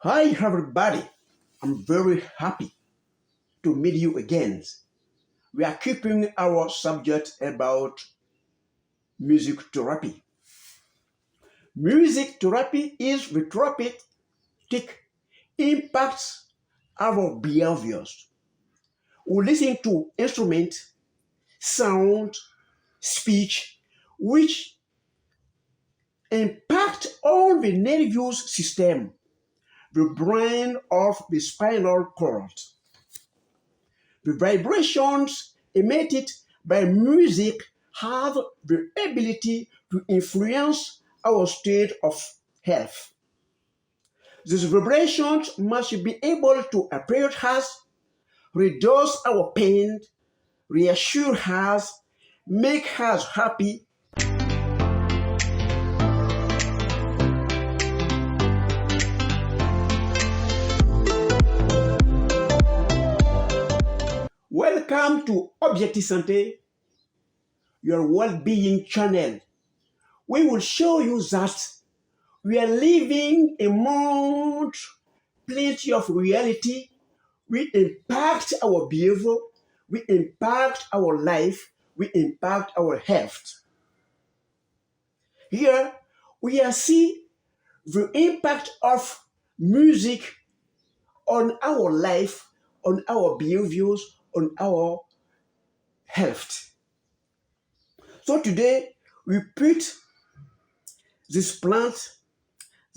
Hi, everybody. I'm very happy to meet you again. We are keeping our subject about music therapy. Music therapy is the therapeutic impacts our behaviors. We listen to instruments, sound, speech, which impact on the nervous system, the brain of the spinal cord. The vibrations emitted by music have the ability to influence our state of health. These vibrations must be able to appear us, reduce our pain, reassure us, make us happy. Welcome to Objectif Santé, your well-being channel. We will show you that we are living among plenty of reality. We impact our behavior, we impact our life, we impact our health. Here we are see the impact of music on our life, on our behaviors, on our health. So today we put this plant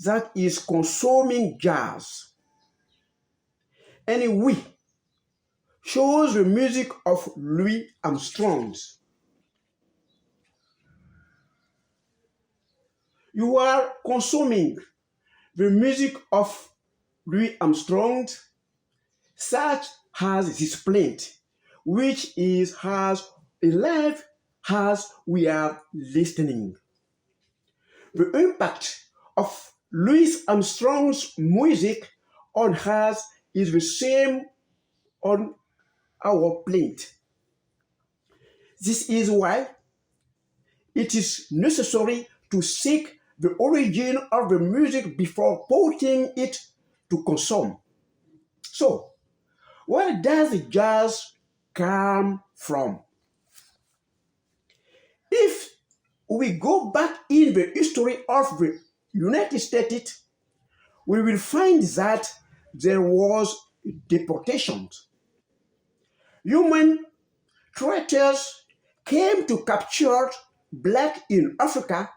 that is consuming jazz, and we chose the music of Louis Armstrong. You are consuming the music of Louis Armstrong, such as this plant, which is as alive as we are listening. The impact of Louis Armstrong's music on us is the same on our plant. This is why it is necessary to seek the origin of the music before putting it to consume. So, where does the jazz come from? If we go back in the history of the United States, we will find that there was deportation. Human traders came to capture black in Africa.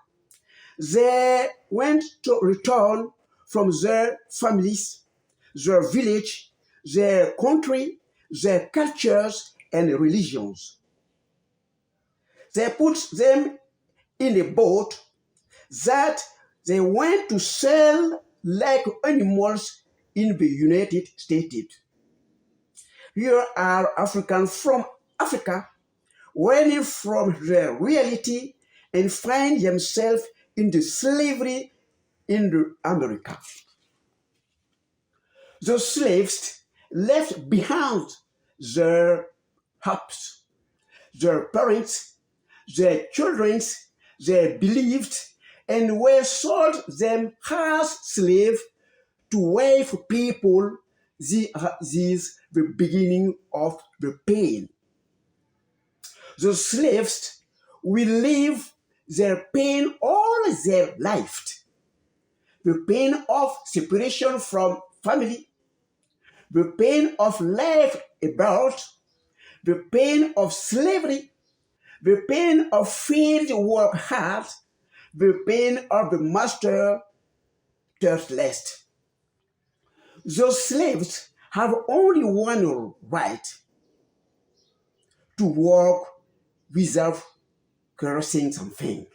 They went to return from their families, their village, their country, their cultures and religions. They put them in a boat that they went to sell like animals in the United States. Here are Africans from Africa running from their reality and find themselves in the slavery in America. The slaves left behind their homes, their parents, their children, their beliefs, and were sold them as slaves to white people. This is the beginning of the pain. The slaves will live their pain all their life. The pain of separation from family, the pain of life abroad, the pain of slavery, the pain of field work hard, the pain of the master thirst. Those slaves have only one right: to work without caressing something.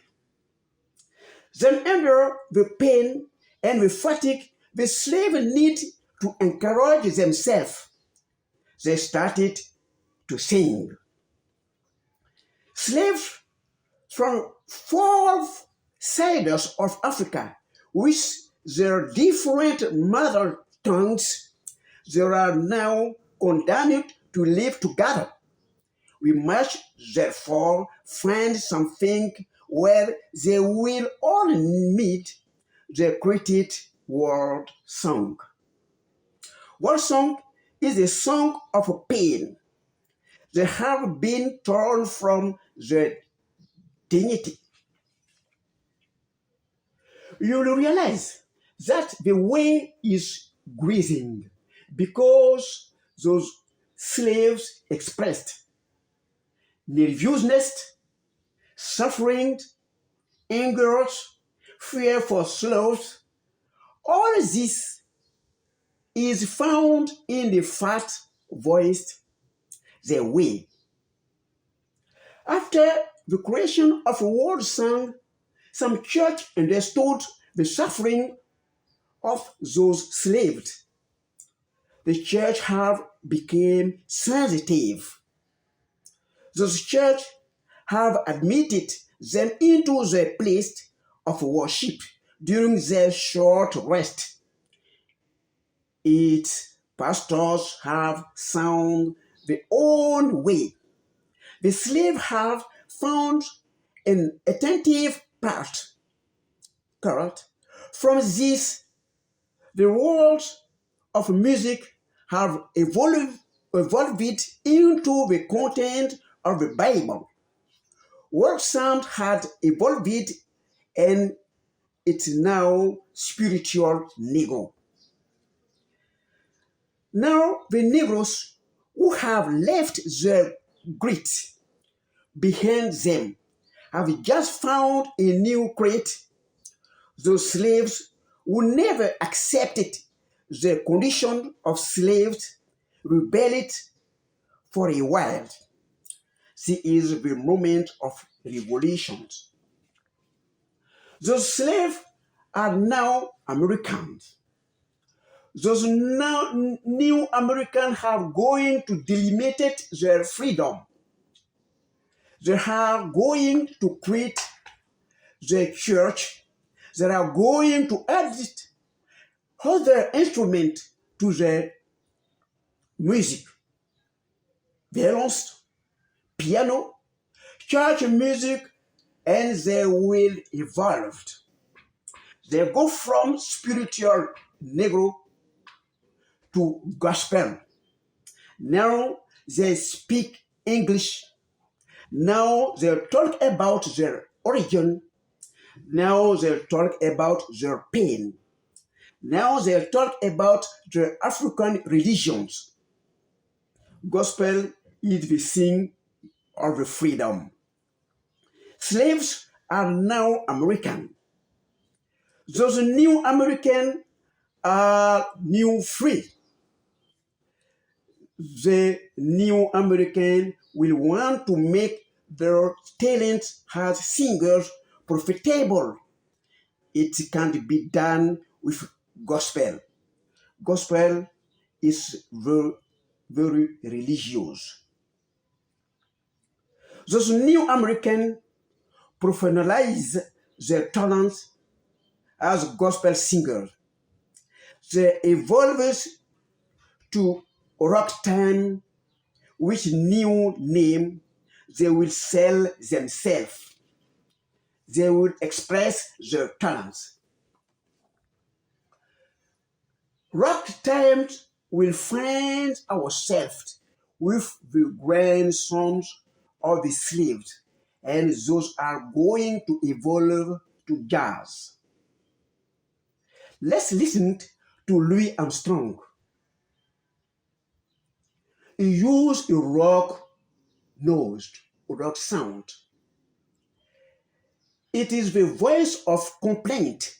Then under the pain and the fatigue, the slave need to encourage themselves. They started to sing. Slaves from four sides of Africa, with their different mother tongues, they are now condemned to live together. We must therefore find something where they will all meet the created world song. War song is a song of pain. They have been torn from their dignity. You will realize that the way is grazing because those slaves expressed nervousness, suffering, anger, fear for sloth. All this is found in the fat voiced their way. After the creation of world song, some church understood the suffering of those slaves. The church have become sensitive. Those church have admitted them into the place of worship during their short rest. Its pastors have found their own way. The slaves have found an attentive part. Correct? From this, the world of music have evolved into the content of the Bible. World sound had evolved and it's now spiritual Negro. Now the Negroes who have left their grit behind them have just found a new crate. Those slaves who never accepted the condition of slaves rebelled for a while. This is the moment of revolution. Those slaves are now Americans. Those now new Americans have going to delimit their freedom. They are going to create the church. They are going to add other instruments to the music. Violins, piano, church music, and they will evolve. They go from spiritual Negro to gospel. Now they speak English. Now they talk about their origin. Now they talk about their pain. Now they talk about their African religions. Gospel is the thing of the freedom. Slaves are now American. Those new American are new free. The new American will want to make their talent as singers profitable. It can't be done with gospel. Gospel is very, very religious. Those new Americans professionalize their talents as gospel singers. They evolve to Ragtime, which new name they will sell themselves. They will express their talents. Ragtime will find ourselves with the grandsons of the slaves, and those are going to evolve to jazz. Let's listen to Louis Armstrong. He used a rock-nosed, rock sound. It is the voice of complaint.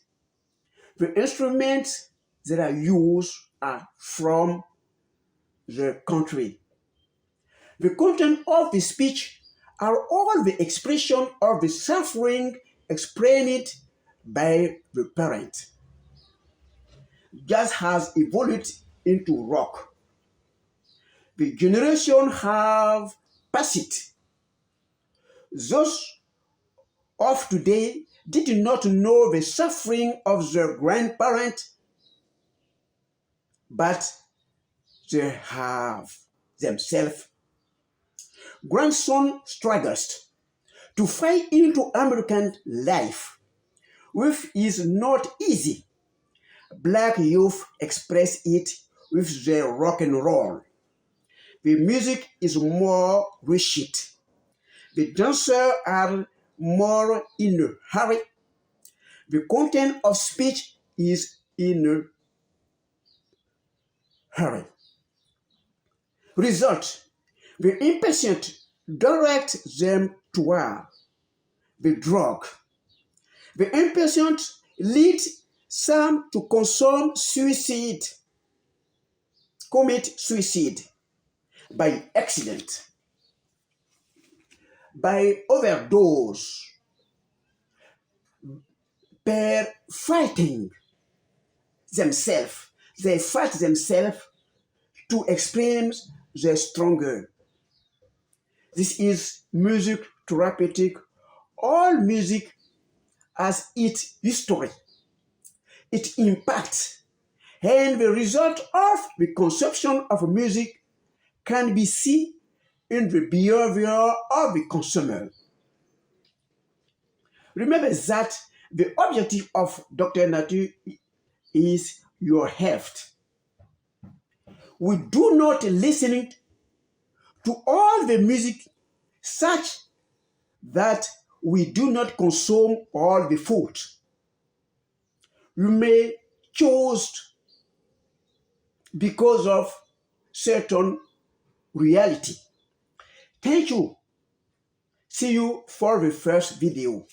The instruments that are used are from the country. The content of the speech are all the expression of the suffering explained by the parent. Jazz has evolved into rock. The generation have passed it. Those of today did not know the suffering of their grandparents, but they have themselves. Grandson struggles to fight into American life, which is not easy. Black youth express it with the rock and roll. The music is more rigid. The dancers are more in a hurry. The content of speech is in a hurry. Result: the impatient direct them toward the drug. The impatient lead some to commit suicide by accident, by overdose, by fighting themselves. They fight themselves to explain their stronger. This is music therapeutic. All music has its history, its impact, and the result of the consumption of music can be seen in the behavior of the consumer. Remember that the objective of Dr. Nature is your health. We do not listen to all the music such that we do not consume all the food. You may choose because of certain reality. Thank you. See you for the first video.